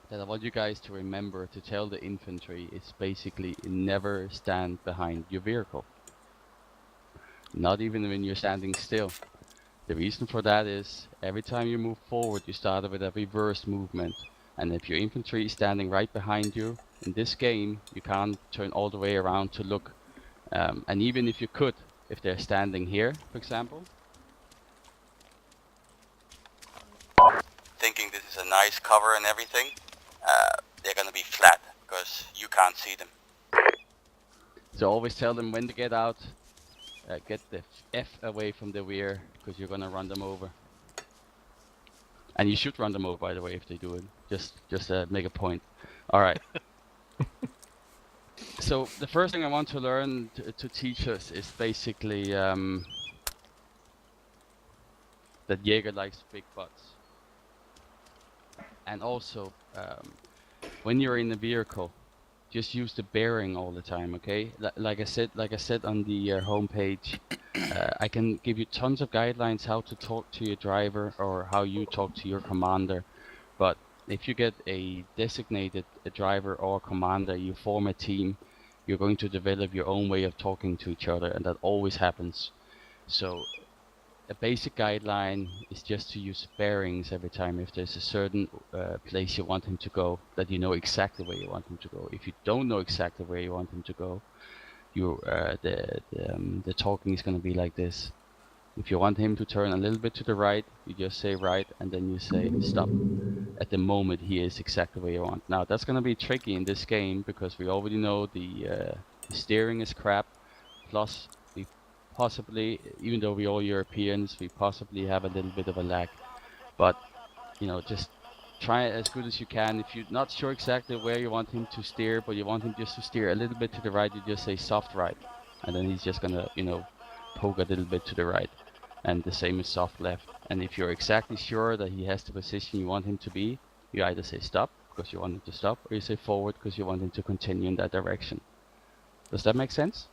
that I want you guys to remember to tell the infantry is basically never stand behind your vehicle. Not even when you're standing still. The reason for that is every time you move forward, you start with a reverse movement. And if your infantry is standing right behind you, in this game, you can't turn all the way around to look. And even if you could, if they're standing here, for example, thinking this is a nice cover and everything, they're going to be flat because you can't see them. So always tell them when to get out, get the F away from the rear because you're going to run them over. And you should run them over, by the way, if they do it. Just make a point. All right. So the first thing I want to learn to teach us is basically that Jaeger likes big butts. And also, when you're in the vehicle, just use the bearing all the time, okay? Like I said on the homepage, I can give you tons of guidelines how to talk to your driver or how you talk to your commander. But if you get a designated driver or commander, you form a team, you're going to develop your own way of talking to each other, and that always happens. So a basic guideline is just to use bearings every time. If there's a certain place you want him to go, that you know exactly where you want him to go. If you don't know exactly where you want him to go, the talking is going to be like this. If you want him to turn a little bit to the right, you just say right, and then you say stop. At the moment, he is exactly where you want. Now that's going to be tricky in this game because we already know the steering is crap. Plus, we possibly, even though we're all Europeans, we possibly have a little bit of a lag. But you know, just try it as good as you can. If you're not sure exactly where you want him to steer, but you want him just to steer a little bit to the right, you just say soft right, and then he's just gonna, you know, poke a little bit to the right. And the same is soft left. And if you're exactly sure that he has the position you want him to be, you either say stop because you want him to stop, or you say forward because you want him to continue in that direction. Does that make sense?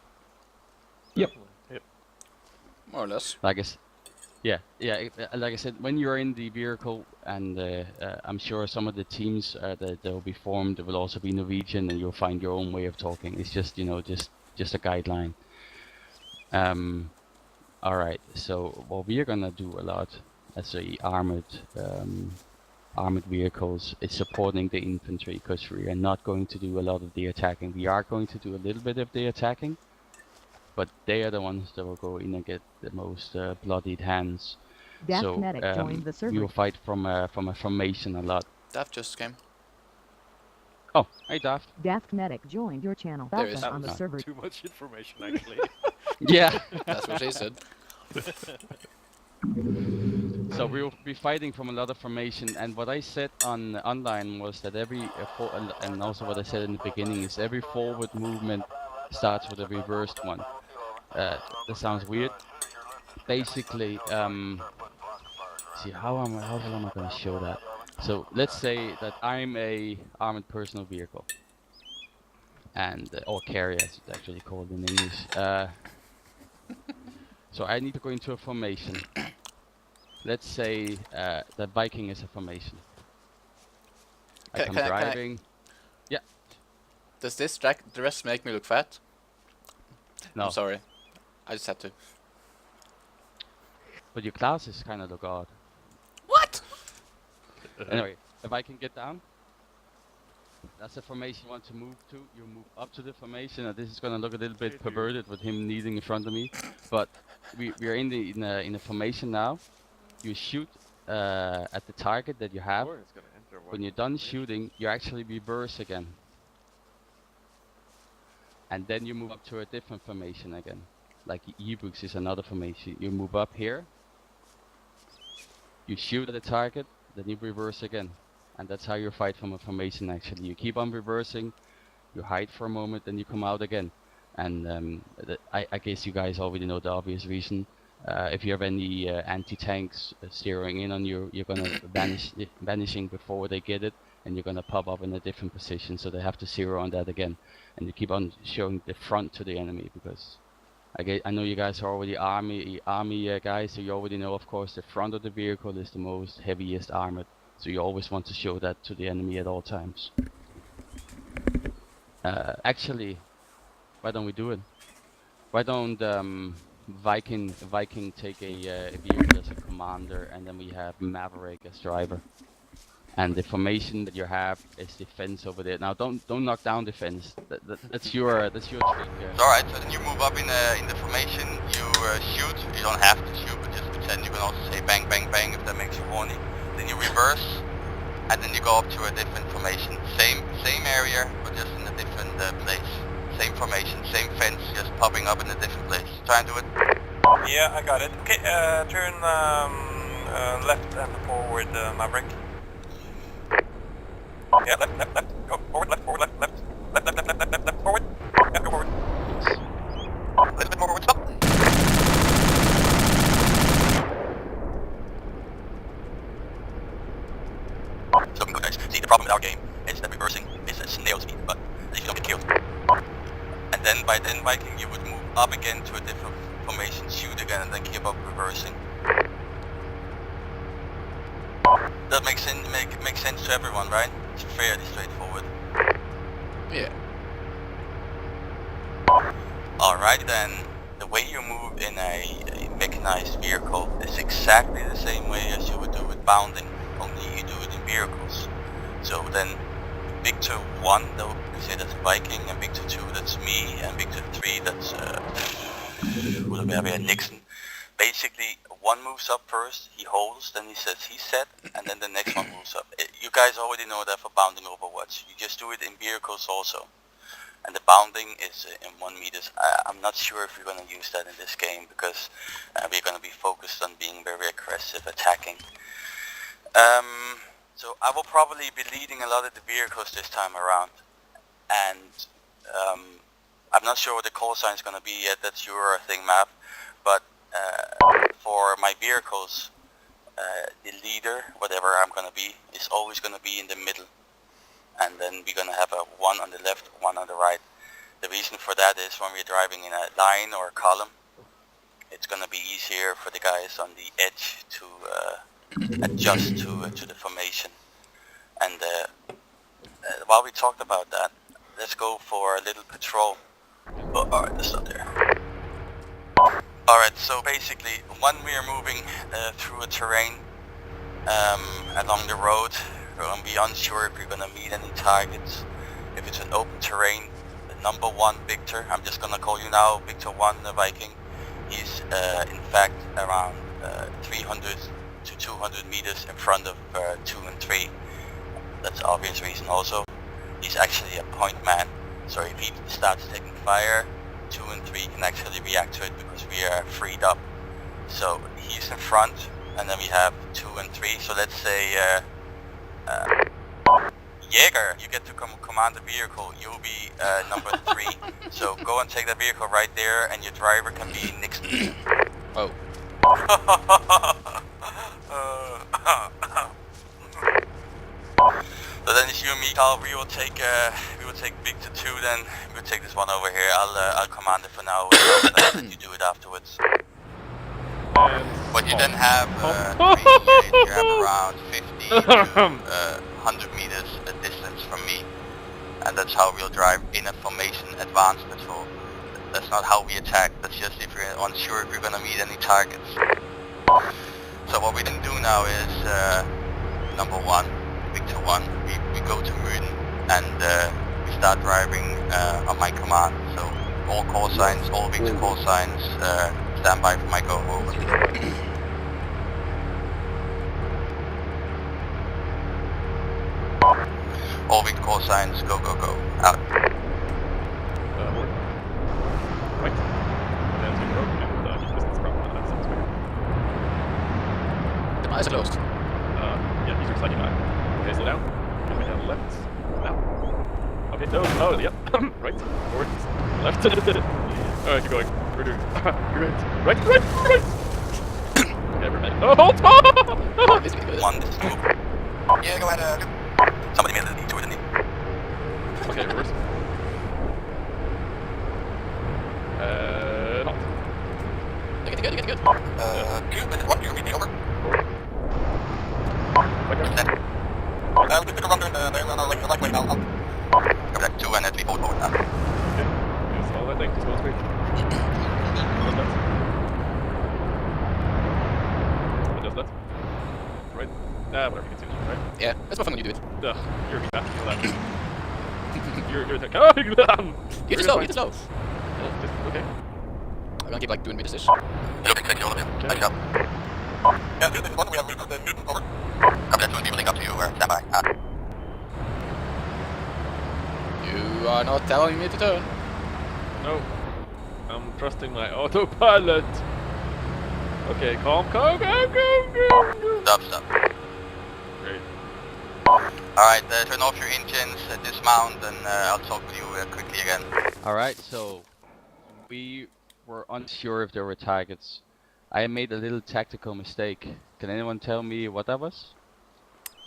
Yep. Yep. More or less. Like I said, when you're in the vehicle, and I'm sure some of the teams that will be formed will also be Norwegian, and you'll find your own way of talking. It's just, you know, just a guideline. All right. So what we are gonna do a lot as a armored vehicles is supporting the infantry, because we are not going to do a lot of the attacking. We are going to do a little bit of the attacking, but they are the ones that will go in and get the most bloodied hands. So we will fight from a formation a lot. Daft just came. Oh, hey Daft. Daftkinetic joined your channel. There is. On the server. Too much information, actually. Yeah. That's what she said. So we will be fighting from a lot of formation, and what I said on online was that every and also what I said in the beginning is every forward movement starts with a reversed one. That sounds weird. Basically, see how the hell am I going to show that? So let's say that I'm a armored personal vehicle, and or carrier, as it's actually called in English. So I need to go into a formation. Let's say that Viking is a formation. I come driving. Yeah. Does this dress make me look fat? No. I'm sorry. I just had to. But your classes kind of look odd. What? Anyway, if I can get down. That's the formation you want to move to. You move up to the formation, and this is going to look a little bit perverted with him kneeling in front of me. But we are in the formation now. You shoot at the target that you have. When you're done shooting, you actually reverse again. And then you move up to a different formation again. Like Ebooks is another formation. You move up here. You shoot at the target, then you reverse again. And that's how you fight from a formation actually. You keep on reversing, you hide for a moment, then you come out again. And I guess you guys already know the obvious reason. If you have any anti-tanks steering in on you, you're gonna vanishing before they get it, and you're gonna pop up in a different position, so they have to zero on that again. And you keep on showing the front to the enemy, because I know you guys are already army guys, so you already know, of course, the front of the vehicle is the most heaviest armored. So you always want to show that to the enemy at all times. Actually, why don't we do it? Why don't Viking take a vehicle as a commander, and then we have Maverick as driver, and the formation that you have is the fence over there. Now don't knock down the fence. That's your trick. It's alright, so then you move up in the formation, you shoot. You don't have to shoot, but just pretend. You can also say bang bang bang if that makes you horny. Then you reverse, and then you go up to a different formation. Same area, but just in a different place. Same formation, same fence, just popping up in a different place. Try and do it. Yeah, I got it. Okay, turn left and forward, Maverick. Yeah, left, go forward, left, forward, left, forward. Yeah, go forward. Yes. A little bit more forward, stop. It's looking good, guys. See, the problem with our game is that reversing is a snail speed, but if you don't get killed. And then by then, Viking, you would move up again to a different formation, shoot again, and then keep up reversing. That makes sense to everyone, right? It's fairly straightforward. Yeah. Alright then, the way you move in a mechanized vehicle is exactly the same way as you would do with bounding, only you do it in vehicles. So then, Victor 1, though, we say that's Viking, and Victor 2, that's me, and Victor 3, that's who do we have here? Nixon. Basically, one moves up first, he holds, then he says he's set, and then the next one moves up. You guys already know that for bounding Overwatch. You just do it in vehicles also. And the bounding is in 1 meters. I'm not sure if we're going to use that in this game, because we're going to be focused on being very aggressive, attacking. So I will probably be leading a lot of the vehicles this time around. And I'm not sure what the call sign is going to be yet, that's your thing, Mav. But for my vehicles, the leader, whatever I'm going to be, is always going to be in the middle. And then we're going to have a one on the left, one on the right. The reason for that is when we're driving in a line or a column, it's going to be easier for the guys on the edge to adjust to the formation. And while we talked about that, let's go for a little patrol. Oh, alright, that's not there. Alright, so basically, when we are moving through a terrain along the road, we're going to be unsure if we're going to meet any targets. If it's an open terrain, the number 1 Victor, I'm just going to call you now Victor 1 Viking, he's in fact around 300 to 200 meters in front of 2 and 3. That's obvious reason also. He's actually a point man, so if he starts taking fire, 2 and 3 can actually react to it because we are freed up. So he's in front, and then we have 2 and 3, so let's say Jaeger, you get to command the vehicle. You'll be number 3. So go and take that vehicle right there, and your driver can be Nixon. Oh. So then it's you and me, Carl. We will take Victor 2. Then we'll take this one over here. I'll command it for now. And you do it afterwards. But you then have you have around 50 to 100 meters a distance from me, and that's how we'll drive in a formation advanced patrol. That's not how we attack, that's just if we're unsure if we're going to meet any targets. So what we can do now is, number 1, Victor 1, we go to Muden, and we start driving on my command. So all call signs, all Victor call signs, stand by for my go over. All Victor call signs, go, go, go. Out. Right. Then take the road and keep distance from that sounds fair. The eyes are closed. Yeah, use your sliding eye. Okay, slow down. And we have left. Now. Okay, no, oh, yep. Right, forward, left. Alright, keep going. We're doing. Right. Never met. Oh, hold! This will be good. 1, this is 2. Yeah, go ahead. Somebody made the lead to it, didn't he? Okay, reverse. Not. Good. Good, this is 1, you're meeting over. Like that. Ugh, you're back. You're coming. Get it slow, get it slow. Okay. I'm gonna keep like doing meters-ish. Looking safety, all of you. Thank you. Yeah, this is one. We have Newton over. Copy that, 2 people link up to you. Stand by. You are not telling me to turn. No. I'm trusting my autopilot. Okay, calm. Stop. Great. Alright, turn off your engines, dismount, and I'll talk with you quickly again. Alright, so we were unsure if there were targets. I made a little tactical mistake. Can anyone tell me what that was?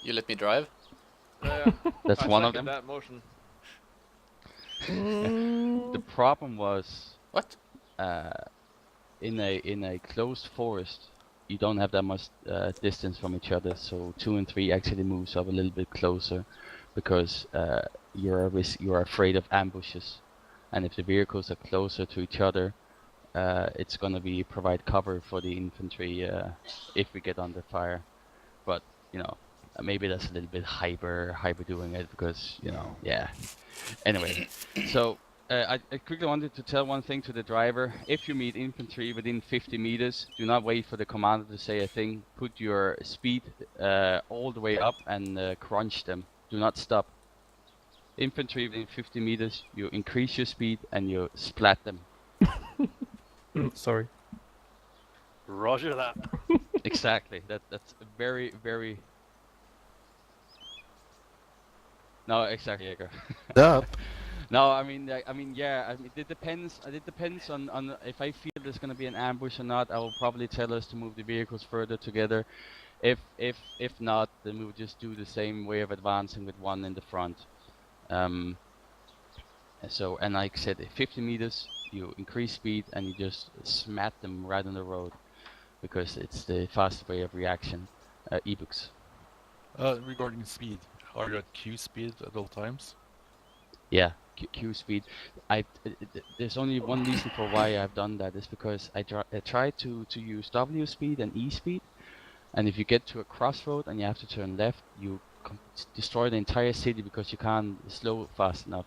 You let me drive. Yeah. That's I one of second them. that motion. The problem was What? in a closed forest, you don't have that much distance from each other. So 2 and 3 actually moves up a little bit closer because you're afraid of ambushes, and if the vehicles are closer to each other, it's gonna provide cover for the infantry if we get under fire. But you know, maybe that's a little bit hyper doing it because yeah. Anyway, so I quickly wanted to tell one thing to the driver. If you meet infantry within 50 meters, do not wait for the commander to say a thing. Put your speed all the way up and crunch them. Do not stop. Infantry within 50 meters, you increase your speed and you splat them. Sorry. Roger that. Exactly. That's very. No, exactly, Jaeger. Up. No, yeah. It depends. It depends on if I feel there's gonna be an ambush or not. I will probably tell us to move the vehicles further together. If not, then we will just do the same way of advancing with one in the front. So, and like I said, at 50 meters, you increase speed and you just smack them right on the road because it's the fastest way of reaction. Ebooks. Regarding speed, are you at Q speed at all times? Yeah, Q speed. There's only one reason for why I've done that is because I tried to use W speed and E speed, and if you get to a crossroad and you have to turn left, you destroy the entire city because you can't slow fast enough.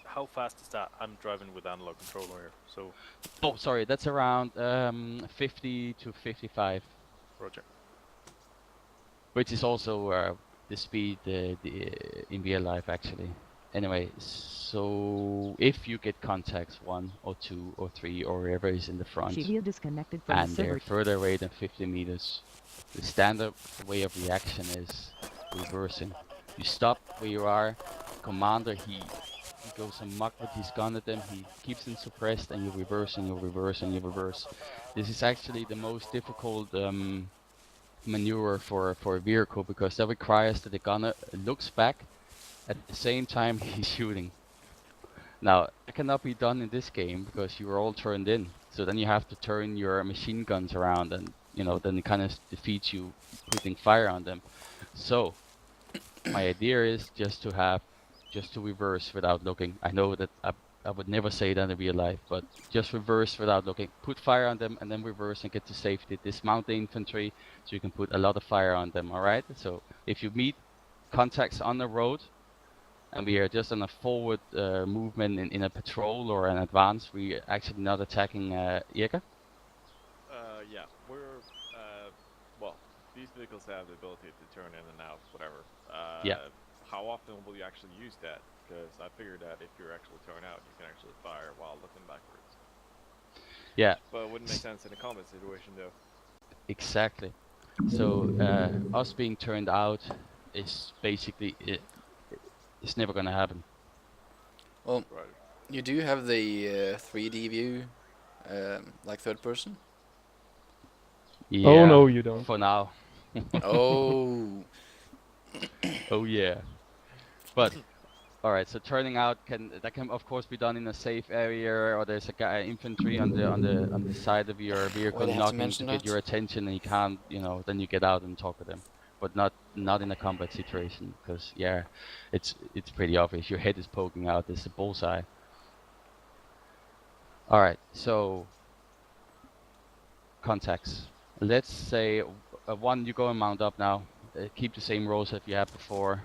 How fast is that? I'm driving with analog controller here, so. Oh, sorry, that's around 50 to 55. Roger. Which is also the speed in real life actually. Anyway, so if you get contacts 1 or 2 or 3 or wherever is in the front, Shivia disconnected from and the they're server. further away than 50 meters, the standard way of reaction is reversing. You stop where you are, commander he goes amok with his gun at them, he keeps them suppressed, and you reverse and you reverse and you reverse. This is actually the most difficult maneuver for a vehicle because that requires that the gunner looks back at the same time he's shooting. Now, that cannot be done in this game because you are all turned in. So then you have to turn your machine guns around and, then it kind of defeats you putting fire on them. So, my idea is just to reverse without looking. I know that I would never say that in real life, but just reverse without looking. Put fire on them and then reverse and get to safety. Dismount the infantry so you can put a lot of fire on them, alright? So if you meet contacts on the road and we are just on a forward movement in a patrol or an advance, we are actually not attacking Jaeger? Yeah, we're, well, these vehicles have the ability to turn in and out, whatever. Yeah. How often will you actually use that? Because I figured that if you're actually turned out, you can actually fire while looking backwards. Yeah. But it wouldn't make sense in a combat situation, though. Exactly. So us being turned out is basically it's never gonna happen. Well, Right. you do have the 3D view, like third person. Yeah, Oh no, you don't. for now. Oh. Oh yeah. But alright, so turning out can of course be done in a safe area, or there's a guy infantry on the side of your vehicle Well, they have to knocking to mention get that. your attention, and you can't, then you get out and talk to them. But not in a combat situation, because yeah, it's pretty obvious. Your head is poking out. There's a bullseye. Alright, so contacts. Let's say one, you go and mount up now. keep the same roles that you had before.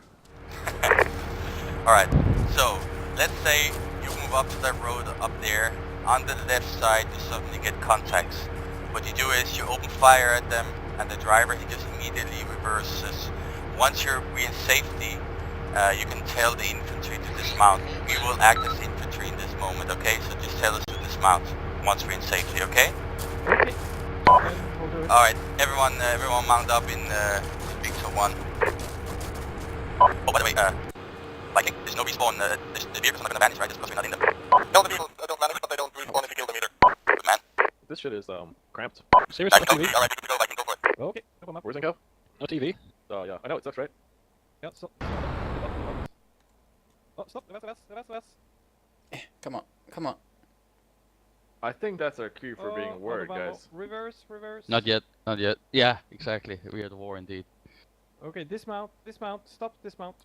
Alright, so let's say you move up to that road up there. On the left side, you suddenly get contacts. What you do is you open fire at them, and the driver, he just immediately reverses. Once you're in safety, you can tell the infantry to dismount. We will act as infantry in this moment, okay? So just tell us to dismount once we're in safety, okay? Okay. We'll do it. Alright, everyone mount up in Victor 1. Oh, by the way, Viking, there's no respawn, the vehicle's not gonna vanish, right? Just because we're not in them. No, the vehicles don't vanish, but they don't respawn if you kill them either. Good man. This shit is cramped. Serious Viking, TV? alright, good to go, Viking, go for it. Oh, okay. No problem. Where's Inco? No TV? Oh yeah, I know it sucks, right? Yeah, stop. Oh, stop. That's. Come on, come on. I think that's our cue for being word, guys. Reverse. Not yet, not yet. Yeah, exactly. We are at war indeed. Okay, dismount, stop, dismount.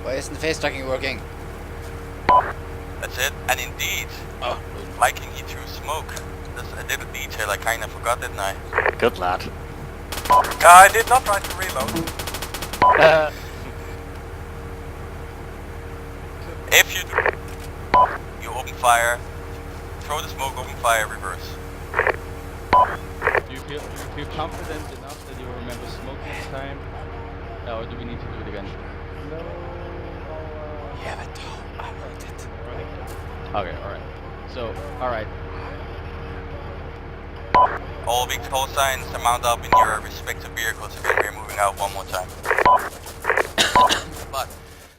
Why isn't the face tracking working? That's it, and indeed, Viking, he threw smoke. That's a little detail I kinda forgot, didn't I? Good lad. I did not try to reload. If you open fire, throw the smoke, open fire, reverse. Do you feel confident enough that you remember smoke next time? Or do we need to do it again? No, Yeah, but I wrote it. Okay, alright. So, alright. All big call signs to mount up in your respective vehicles. Again, we're moving out one more time. But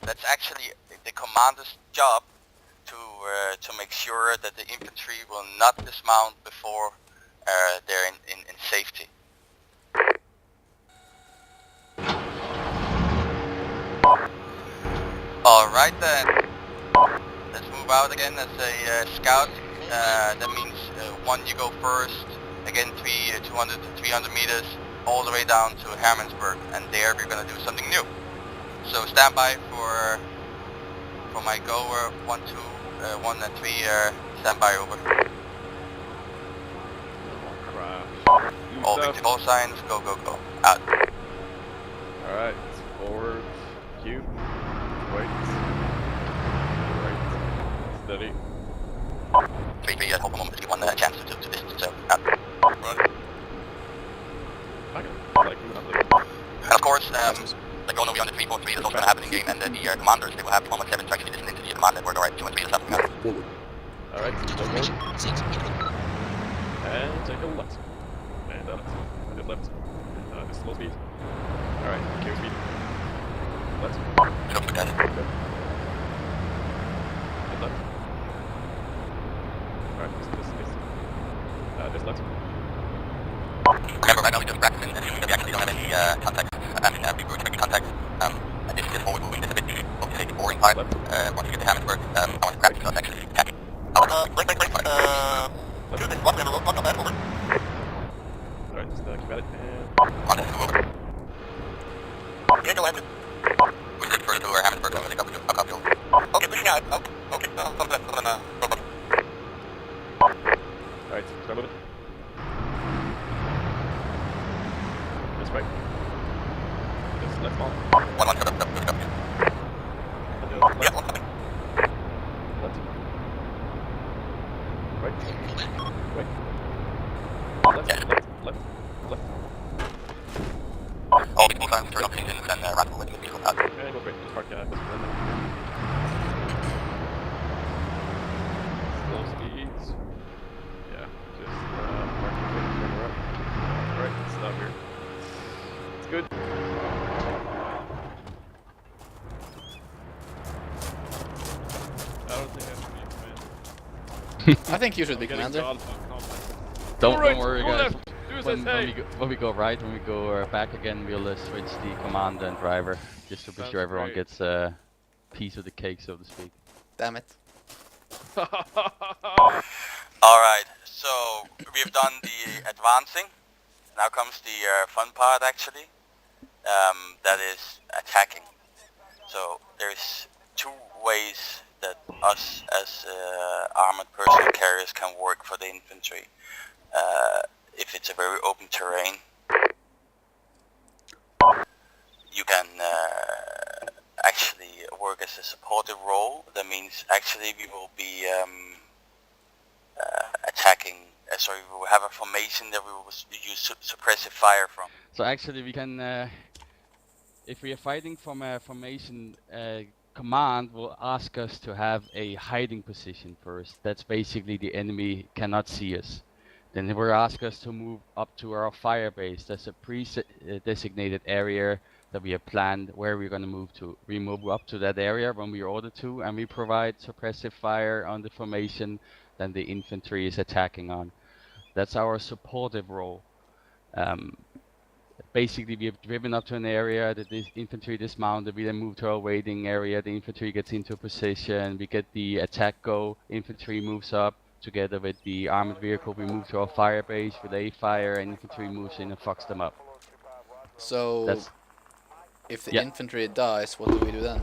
that's actually the commander's job to make sure that the infantry will not dismount before they're in safety. Alright then, let's move out again as a scout. That means one, you go first, again 200 to 300 meters, all the way down to Hermannsburg, and there we're going to do something new. So stand by for my go, 1, 2, 1 and 3, stand by over. Crap. All big call signs, go, out. Alright, forward, cue, right, steady. 3, hold a moment to give one chance to distance out. Run. I can, like, do nothing. And of course, like going over on the 343 is also going to happen in game, and the commanders, they will have the 117 tracking the distance into the command network, alright, 2 and 3 is happening out. Alright, go forward. And take a left. And I did left. This is low speed. Alright, cue speed. Left. Look at it. Good. Good left. Alright, this left. Remember, right now we're just practicing, and we actually don't have any contacts. We were expecting contacts. And this is forward moving. This is a bit of the boring part. Once we get to Hermannsburg, I want to grab it, so actually attack. Wait. Do this one level, one of that over. Alright, just keep at it, and... On this, over. Yeah, go ahead. We're just further to Hermannsburg, so I'm going to copy over. Okay, pushing out. Okay, something, Alright, start moving. This right. This left ball. 1, shut up. Left. Yeah, one coming. Left. Right. Left. All people signs, turn off engines, and rifle with the vehicle out. And go straight. Just park, close to the limit. Slow speeds. Yeah, just park quick, turn around. Alright, stop here. It's good. I don't think I should be command. I think you should be I'm getting commander. called on combat. Don't worry, go guys. left. Do as When I say. we go right, when we go back again, we'll switch the commander and driver, just to be Sounds sure everyone great. gets a piece of the cake, so to speak. Damn it. Alright, so we've done the advancing. Now comes the fun part, actually. that is attacking. So there's two ways that us as armored personnel carriers can work for the infantry. If it's a very open terrain, you can actually work as a supportive role. That means actually we will be attacking, sorry, we will have a formation that we will use suppressive fire from. So actually we can, if we are fighting from a formation, command will ask us to have a hiding position first. That's basically the enemy cannot see us. Then they will ask us to move up to our fire base. That's a pre-designated area that we have planned where we're going to move to. We move up to that area when we are ordered to, and we provide suppressive fire on the formation that the infantry is attacking on. That's our supportive role. Basically, we have driven up to an area that the infantry dismounted. We then move to our waiting area. The infantry gets into a position. We get the attack go. Infantry moves up. Together with the armored vehicle, we move to our fire base, relay fire, and infantry moves in and fucks them up. So, That's, if the infantry dies, what do we do then?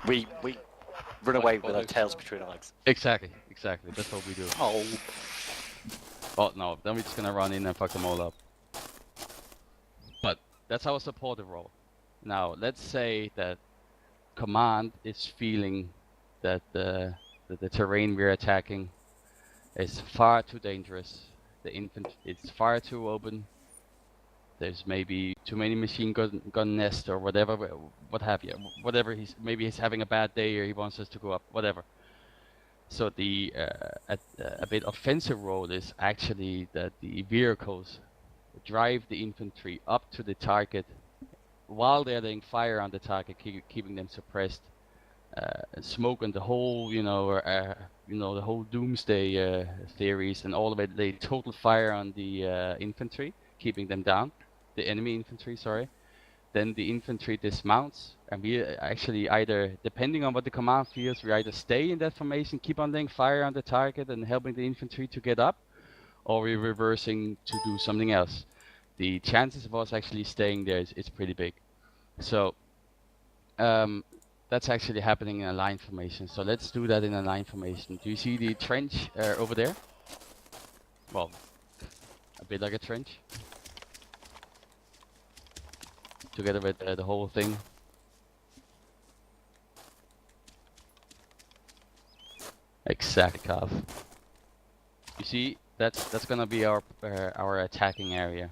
we run away with our tails between our legs. Exactly. That's what we do. Oh. Oh no, then we're just gonna run in and fuck them all up. But that's our supportive role. Now, let's say that command is feeling that the terrain we're attacking is far too dangerous. It's far too open. There's maybe too many machine gun nests or whatever, what have you. Whatever maybe he's having a bad day or he wants us to go up, whatever. So the a bit offensive role is actually that the vehicles drive the infantry up to the target while they're laying fire on the target, keeping them suppressed. Smoke and the whole, the whole doomsday theories and all of it. They total fire on the infantry, keeping them down, the enemy infantry. Sorry. Then the infantry dismounts, and we actually either, depending on what the command feels, we either stay in that formation, keep on laying fire on the target and helping the infantry to get up, or we're reversing to do something else. The chances of us actually staying there is pretty big. So. That's actually happening in a line formation. So let's do that in a line formation. Do you see the trench over there? Well, a bit like a trench. Together with the whole thing. Exactly, Cav. You see, that's gonna be our attacking area.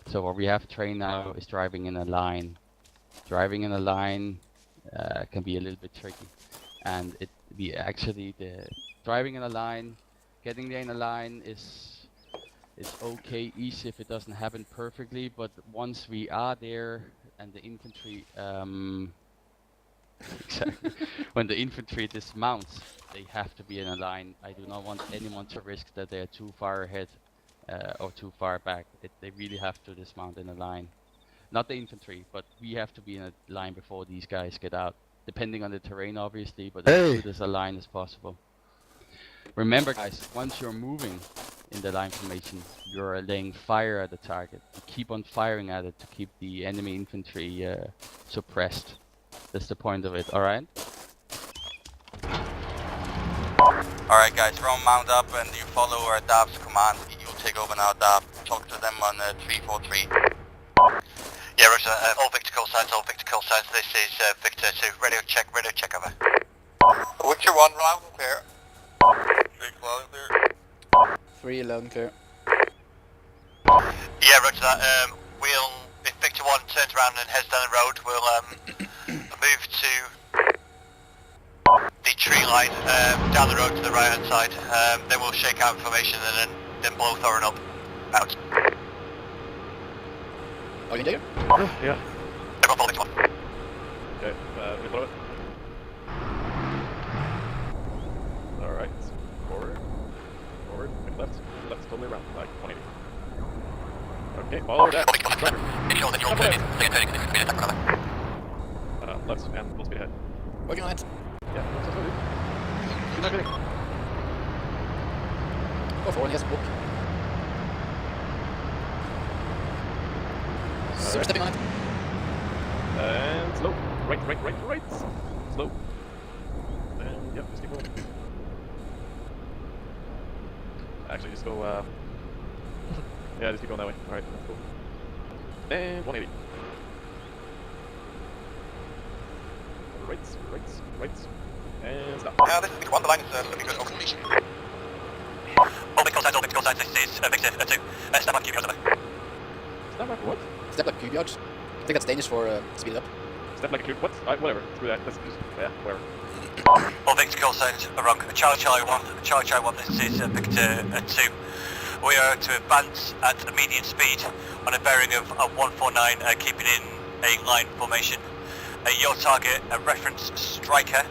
So what we have trained now is driving in a line. Driving in a line can be a little bit tricky, and driving in a line, getting there in a line is okay, easy if it doesn't happen perfectly. But once we are there and the infantry, exactly, when the infantry dismounts, they have to be in a line. I do not want anyone to risk that they are too far ahead or too far back. They really have to dismount in a line. Not the infantry, but we have to be in a line before these guys get out. Depending on the terrain, obviously, but as good as a line as possible. Remember, guys, once you're moving in the line formation, you're laying fire at the target. You keep on firing at it to keep the enemy infantry suppressed. That's the point of it, alright? Alright guys, everyone mount up and you follow our DAB's command. You'll take over now, DAB. Talk to them on 343. Yeah, Roger, all Victor call signs, this is Victor 2, radio check over. Victor 1, loud and clear. 3 loud and clear. 3 loud and clear. Yeah, Roger that, if Victor 1 turns around and heads down the road, we'll move to the tree line, down the road to the right hand side, then we'll shake out information and then blow Thorin up, out. Are you there? Yeah. Everyone follow Victor 1. Okay, we follow it. Alright, forward, make left, totally around, like 180. Okay, follow that. Make sure that you're turning, Left and full speed ahead. Working on it. Yeah, left and slowly. You're not getting. Go forward, yes, book. They're stepping on it. And slow. Right. Slow. And yep, just keep going. Actually, just go, yeah, just keep going that way. Alright, that's cool. And 180. Right. And stop. Yeah, this is Victor 1, the line is looking good. Over. All Victor call signs, this is Victor 2. Stand by, keep your Step like what? Step like cube yards. I think that's Danish for speed it up. Step like a cube. What? Alright, whatever. Screw that. That's just, yeah, whatever. All Victor call signs are wrong. Charlie 1, this is Victor 2. We are to advance at a median speed on a bearing of 149, keeping in a line formation. Your target, reference Stryker,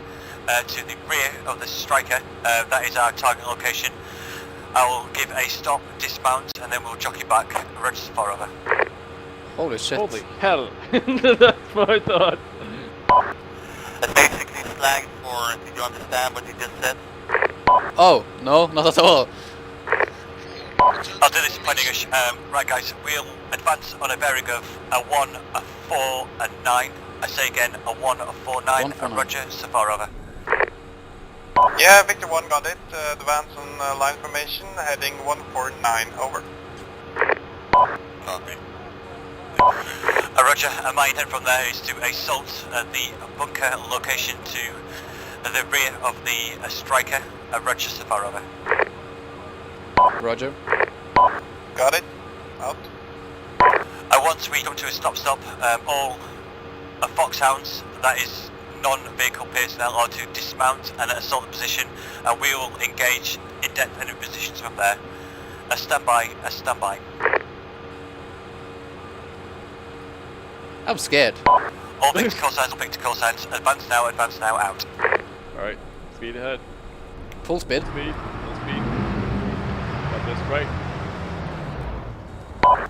to the rear of the Stryker, that is our target location. I will give a stop, dismount, and then we'll jockey back, register for over. Holy shit. Holy hell! That's what I thought. That's basically flagged for, did you understand what you just said? Oh, no, not at all. I'll do this in plain English. Right guys, we'll advance on a bearing of a 1, a 4, a 9. I say again, a 1, a 4, 9, 149. Roger, so far over. Yeah, Victor 1 got it. Advance on line formation, heading 149, over. Okay. Roger, my intent from there is to assault the bunker location to the rear of the Stryker. Roger, so far over. Roger. Got it. Out. Once we come to a stop, all foxhounds, that is non-vehicle personnel, are to dismount and assault the position, and we will engage in depth positions from there. A standby. I'm scared. All Victor call signs, advance now, out. Alright, speed ahead. Full speed. Full speed. Got this right.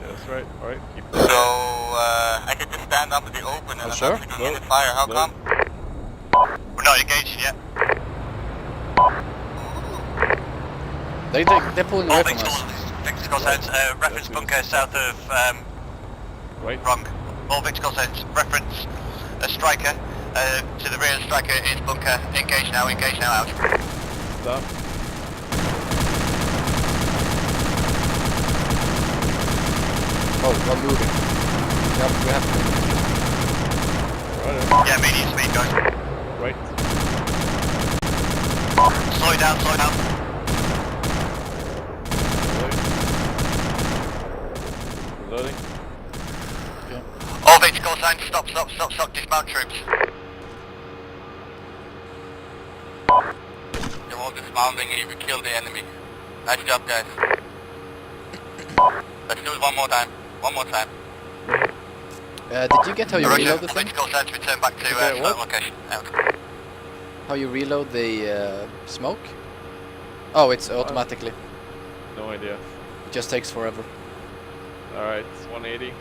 That's right. Alright, keep So, I could just stand up in the open and sure. I'm not fire. How come? We're not engaging yet. They're pulling away All from us. Victor call signs, reference bunker south of, right. wrong. All Victor call signs, reference a Stryker, to the rear of the Stryker is bunker, engage now, out. Stop. Oh, we're moving. We have to. Right. Yeah, medium speed, guys. Right. Slow down. Reloading. Okay. All Victor call signs, stop, dismount troops. You're all dismounting and you killed the enemy. Nice job, guys. Let's do it one more time. Did you get how you reload the thing? Victor call signs, return back to Okay, what? location, out. How you reload the smoke? Oh, it's automatically. No idea. It just takes forever. Alright, it's 180.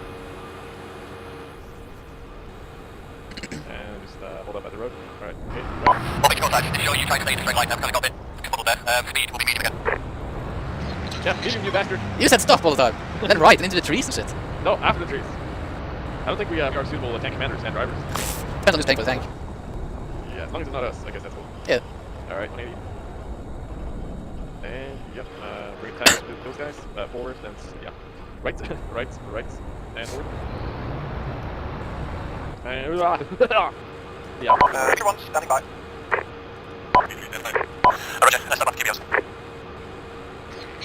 And just hold up at the road. Alright, okay. Right. All Victor call signs, show you trying to stay in the straight line, I've kind of got a bit couple there. Speed will be medium again. Yeah, medium, you bastard. You said stop all the time. And then right and into the trees and shit. No, after the trees. I don't think we are suitable tank commanders and drivers. Depends on who's paying for the tank. Yeah, as long as it's not us, I guess that's cool. Yeah. Alright, 180. And, yep, bring it tight with those guys. Forward, and, yeah. Right, right, and forward. And, yeah. Victor 1, standing by. Roger, let's stop, keep yours.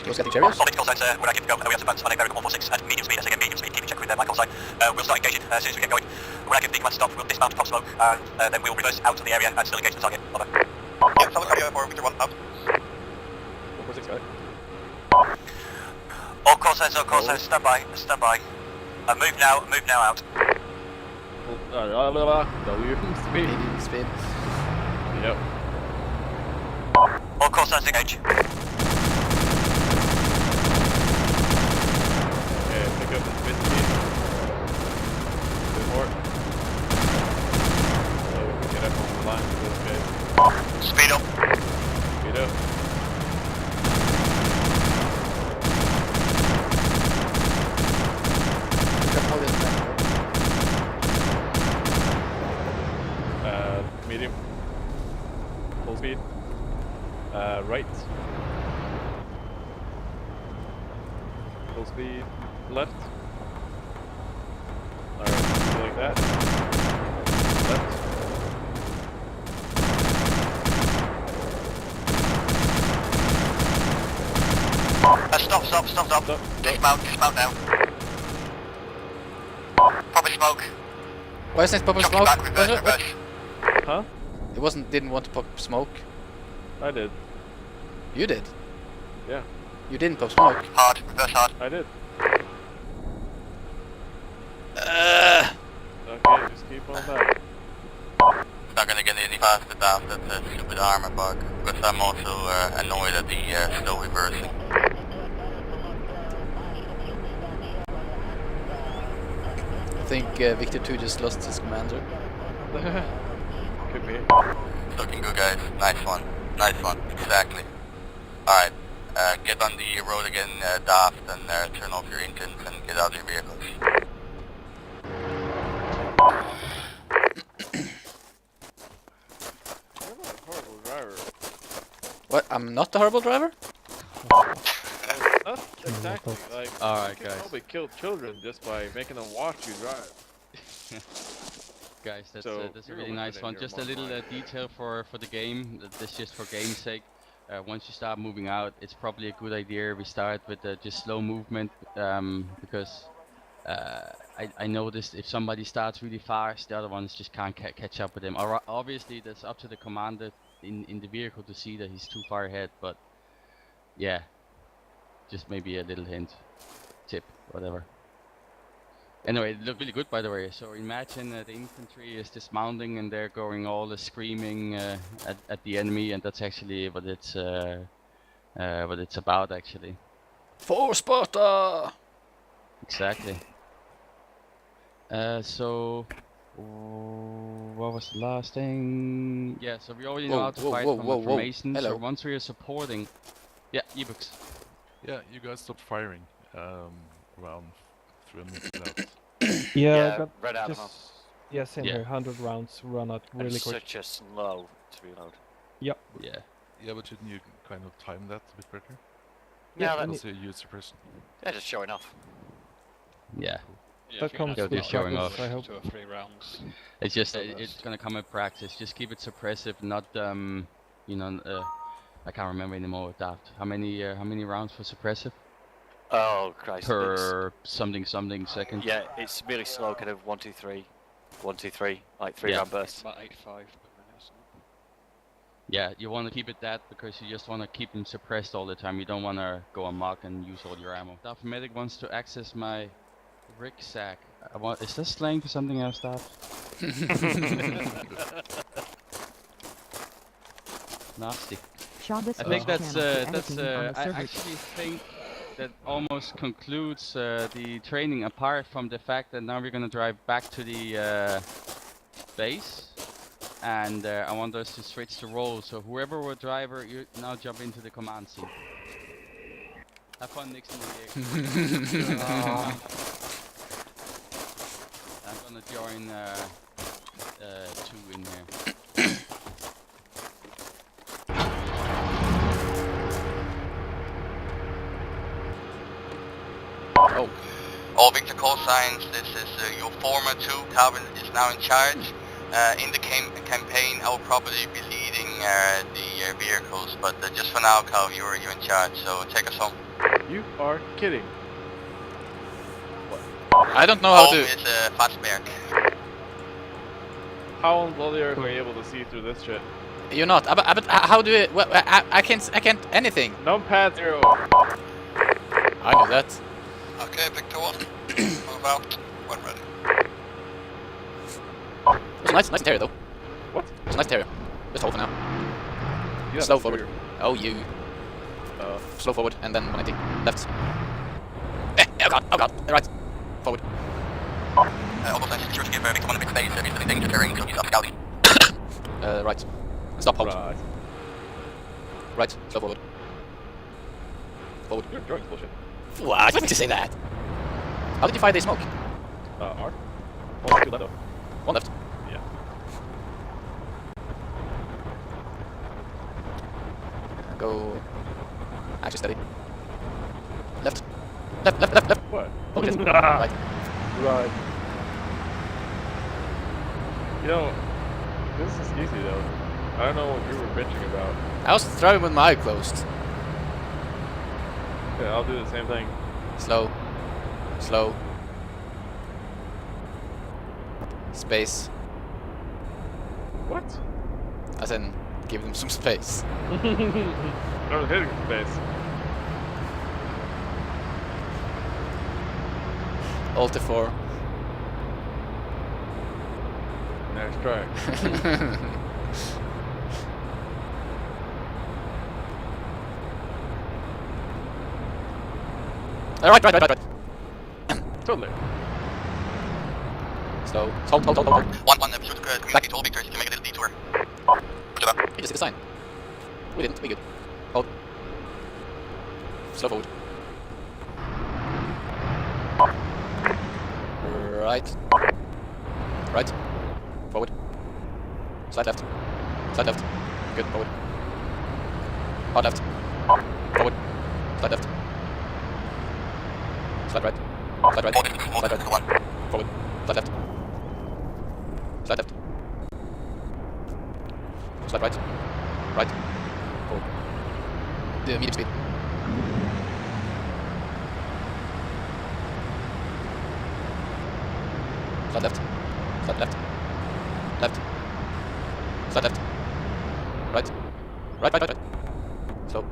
Those getting chariots? All Victor call signs, when I keep going, we have to advance on a bearing of 146 at medium speed, medium speed, keep in check with my call sign. We'll start engaging as soon as we get going. When I give the command stop, we'll dismount, pop smoke, and then we'll reverse out to the area and still engage the target. Over. Yeah, solid cardio for Victor 1, out. 146, got it. All call signs, stand by. Move now, out. W speed. Medium speed. Yep. All call signs, engage. Okay, pick up the mid speed. A bit more. So we can get up on the line with those guys. Speed up. Speed up. Careful this time. medium. Full speed. Right. Full speed. Left. Alright, like that. Left. Stop. Dismount now. Pop a smoke. Why isn't it popping Jockey smoke? back, reverse. Huh? It didn't want to pop smoke. I did. You did. Yeah, You didn't pop smoke. Hard, reverse hard. I did. Uh, Okay, just keep on back. It's not gonna get any faster down, that's a stupid armor bug. Because I'm also annoyed at the slow reversing. I think Victor 2 just lost his commander. Could be. It's looking good, guys. Nice one. Exactly. Alright, get on the road again, Daft, and turn off your engines and get out of your vehicles. You're not a horrible driver. What? I'm not a horrible driver? Not exactly. Like, Alright, you can guys. probably kill children just by making them watch you drive. Guys, that's So, a you're really a nice weapon in one. your Just a little mind. detail for the game. This just for game's sake. Once you start moving out, it's probably a good idea we start with just slow movement because I noticed if somebody starts really fast, the other ones just can't catch up with him. Obviously, that's up to the commander in the vehicle to see that he's too far ahead. But yeah, just maybe a little hint, tip, whatever. Anyway, it looked really good, by the way. So imagine the infantry is dismounting and they're going all screaming at the enemy, and that's actually what it's about, actually. For Sparta! Exactly. So, what was the last thing? Yeah, so we already know how to fight from a formation. So Hello. once we are supporting, yeah, ebooks. Yeah, you guys stopped firing around 3 minutes out. Yeah, but red out of just, yeah, same Yeah. here. 100 rounds run out and really quick. such a slow to reload. Yeah. Yeah, but shouldn't you kind of time that a bit better? Yeah, and As a user person. yeah, just showing off. Yeah. That comes They're with just showing practice, off. I hope. 2 or 3 rounds. It's just So it's gonna come with practice. Just keep it suppressive, not you know, I can't remember anymore. Daft. How many rounds for suppressive Oh Christ! per something second? Yeah, it's really slow, kind of 1, 2, 3, 1, 2, 3, like 3 Yeah. round bursts. About 85 per minute or something. Yeah, you want to keep it that because you just want to keep them suppressed all the time. You don't want to go amok and use all your ammo. Daft Medic wants to access my rucksack. Is this slang for something else, Daft? Nasty. Shabbos I think that's channel for editing on the I server. actually think that almost concludes the training, apart from the fact that now we're gonna drive back to the base, and I want us to switch the roles. So whoever were driver, you now jump into the command seat. Have fun, Nixon. I'm gonna join 2 in here. Oh. All Victor call signs, this is your former 2, Calvin is now in charge. In the campaign, I will probably be leading the vehicles, but just for now, Cal, you're in charge, so take us home. You are kidding. I don't know how Home to... is Fassberg. How on bloody earth are you able to see through this shit? You're not. But how do it... Well, I can't anything. Numpad 0. I knew that. Okay, Victor 1, move out when ready. It's nice interior though. What? It's nice interior. Just hold for now. Yeah, Slow that's forward. weird. Oh, you. Slow forward and then 180. Left. Oh god. Right. Forward. Almost nice security give Victor 1 a big space, if he's anything deterring, so he's up scouting. Right. Stop, hold. Right. Right. Slow forward. Forward. Your drawing's bullshit. What? Why did you say that? How did you fire the smoke? R? Oh, 2 left. 1 left. Yeah. Left, left, left, left. What? Oh, yes. Ah, Right. right. You know, this is easy though. I don't know what you were bitching about. I was driving with my eye closed. Yeah, I'll do the same thing. Slow. Slow. Space. What? As in, give them some space. I was hitting space. Alt F4. Nice try. Right. Totally. Slow. Hold. 1-1, be sure to communicate to all victors. You can make a little detour. Good luck. You just hit the sign. We didn't. We good. Hold. Slow forward. Right. Right. Forward. Slide left. Slide left. Good. Forward. Hard left. Forward. Slide left. Slide right. Slide right. Slide right. Forward. Slide left. Slide left. Slide right. Right. Forward. Medium speed. Slide left. Slide left. Left. Slide left. Right. Right. Slow.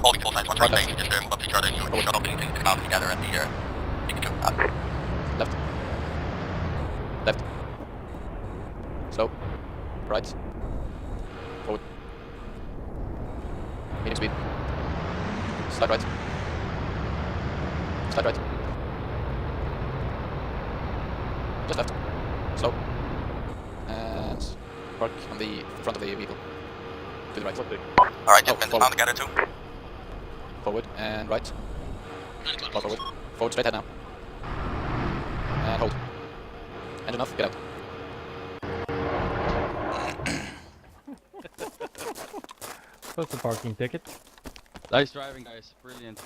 All the full signs, once you're in space, just move up to each other and you shuttle things to come out together at the Left. Left. Slow. Right. Forward. Medium speed. Slide right. Slide right. Just left. Slow. And park on the front of the vehicle. To the right. Alright, just come together too. Forward and right. More forward. Forward, straight ahead now. And hold. Engine off, get out. What's the parking ticket? Nice driving, guys. Brilliant.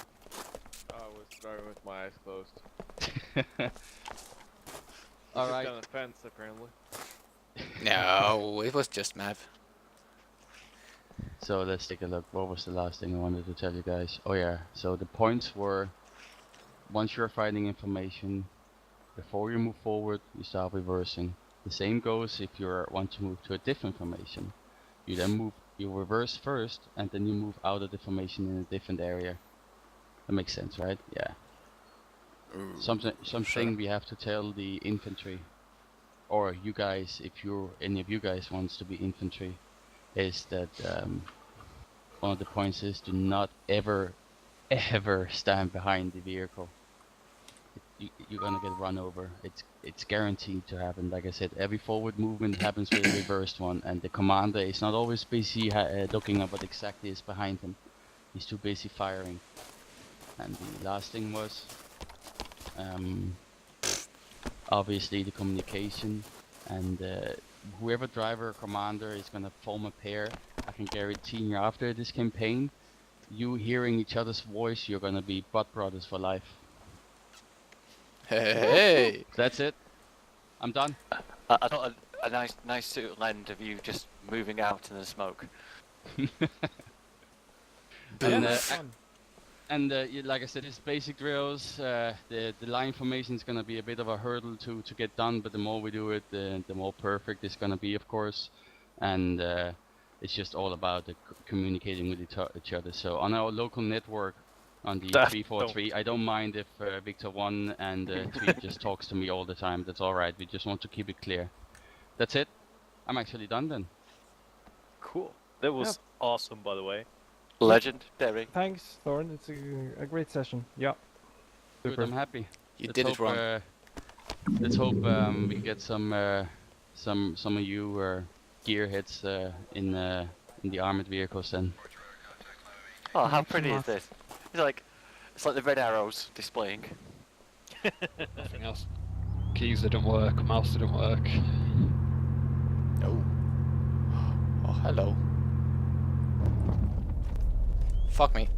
I was driving with my eyes closed. All Just right. down a fence, apparently. No, it was just map. So let's take a look. What was the last thing I wanted to tell you guys? Oh yeah, so the points were, once you're finding information, before you move forward, you start reversing. The same goes if you want to move to a different formation. You then you reverse first, and then you move out of the formation in a different area. That makes sense, right? Yeah. Something we have to tell the infantry, or you guys, if any of you guys wants to be infantry, is that one of the points is do not ever stand behind the vehicle. You're gonna get run over. It's guaranteed to happen. Like I said, every forward movement happens with a reversed one, and the commander is not always busy looking at what exactly is behind him. He's too busy firing. And the last thing was obviously the communication, and whoever driver or commander is gonna form a pair, I can guarantee you after this campaign, you hearing each other's voice, you're gonna be butt brothers for life. Hey! That's it. I'm done. I thought a nice sort of end of you just moving out in the smoke. And like I said, it's basic drills. The line formation is gonna be a bit of a hurdle to get done, but the more we do it, the more perfect it's gonna be, of course. And it's just all about communicating with each other. So on our local network, on the 343, I don't mind if Victor 1 and 3 just talks to me all the time. That's all right. We just want to keep it clear. That's it. I'm actually done then. Cool. That was awesome, by the way. Legend, Derry. Thanks, Thorin. It's a great session. Yeah. Good. Super. I'm happy. You did it wrong. Let's hope we get some of you gearheads in the armored vehicles then. Oh, how pretty is this? It's like the red arrows displaying. Nothing else. Keys didn't work, mouse didn't work. Oh. Oh, hello. Fuck me.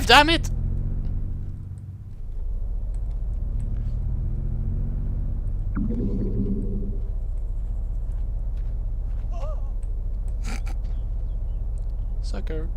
drive, damn it! Sucker.